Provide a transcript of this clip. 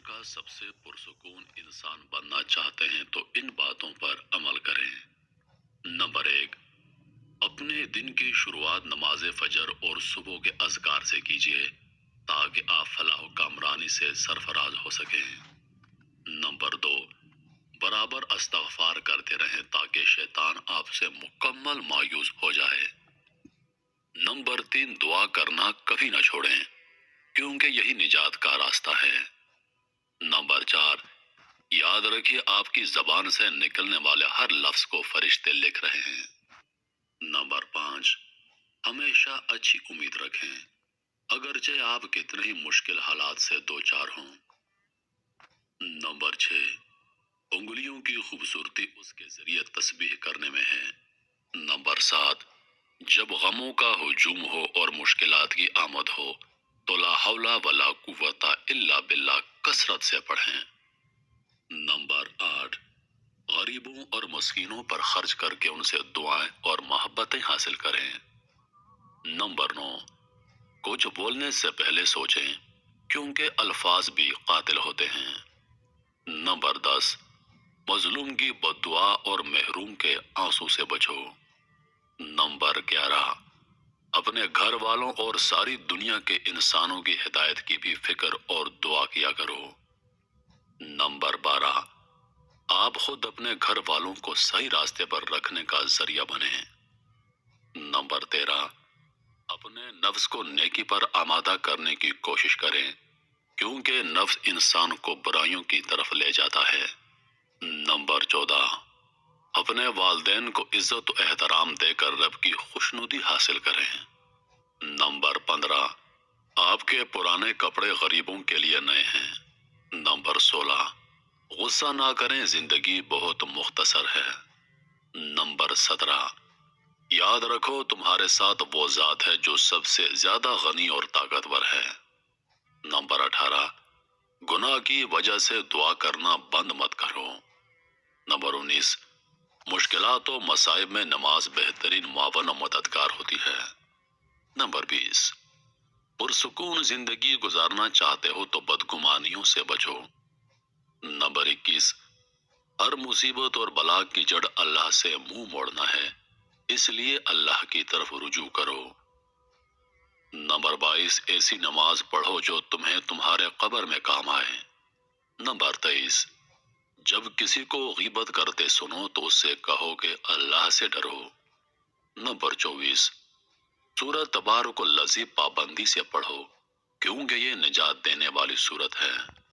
کا سب سے پرسکون انسان بننا چاہتے ہیں تو ان باتوں پر عمل کریں۔ نمبر 1، اپنے دن کی شروعات نماز فجر اور صبح کے اذکار سے کیجیے تاکہ آپ فلاح و کامرانی سے سرفراز ہو سکیں۔ نمبر 2، برابر استغفار کرتے رہیں تاکہ شیطان آپ سے مکمل مایوس ہو جائے۔ نمبر 3، دعا کرنا کبھی نہ چھوڑیں کیونکہ یہی نجات کا راستہ ہے۔ نمبر 4، یاد رکھیے آپ کی زبان سے نکلنے والے ہر لفظ کو فرشتے لکھ رہے ہیں۔ نمبر 5، ہمیشہ اچھی امید رکھیں اگرچہ آپ کتنے ہی مشکل حالات سے دوچار ہوں۔ نمبر 6، انگلیوں کی خوبصورتی اس کے ذریعے تسبیح کرنے میں ہے۔ نمبر 7، جب غموں کا ہجوم ہو اور مشکلات کی آمد ہو تو لا حول ولا قوت الا باللہ کثرت سے پڑھیں۔ نمبر 8، غریبوں اور مسکینوں پر خرچ کر کے ان سے دعائیں اور محبتیں حاصل کریں۔ نمبر 9، کچھ بولنے سے پہلے سوچیں کیونکہ الفاظ بھی قاتل ہوتے ہیں۔ نمبر 10، مظلوم کی بد دعا اور محروم کے آنسو سے بچو۔ نمبر 11، اپنے گھر والوں اور ساری دنیا کے انسانوں کی ہدایت کی بھی فکر اور دعا کیا کرو۔ نمبر 12، آپ خود اپنے گھر والوں کو صحیح راستے پر رکھنے کا ذریعہ بنیں۔ نمبر 13، اپنے نفس کو نیکی پر آمادہ کرنے کی کوشش کریں کیونکہ نفس انسان کو برائیوں کی طرف لے جاتا ہے۔ نمبر 14، اپنے والدین کو عزت و احترام دے کر رب کی خوشنودی حاصل کریں۔ نمبر 15، آپ کے پرانے کپڑے غریبوں کے لیے نئے ہیں۔ نمبر 16، غصہ نہ کریں زندگی بہت مختصر ہے۔ نمبر 17، یاد رکھو تمہارے ساتھ وہ ذات ہے جو سب سے زیادہ غنی اور طاقتور ہے۔ نمبر 18، گناہ کی وجہ سے دعا کرنا بند مت کرو۔ نمبر 19، مشکلات و مصائب میں نماز بہترین معاون و مددگار ہوتی ہے۔ نمبر 20، پرسکون زندگی گزارنا چاہتے ہو تو بدگمانیوں سے بچو۔ نمبر 21، ہر مصیبت اور بلا کی جڑ اللہ سے منہ موڑنا ہے، اس لیے اللہ کی طرف رجوع کرو۔ نمبر 22، ایسی نماز پڑھو جو تمہیں تمہارے قبر میں کام آئے۔ نمبر 23، جب کسی کو غیبت کرتے سنو تو اس سے کہو کہ اللہ سے ڈرو۔ نمبر 24، سورۃ تبارک الذی پابندی سے پڑھو کیونکہ یہ نجات دینے والی سورت ہے۔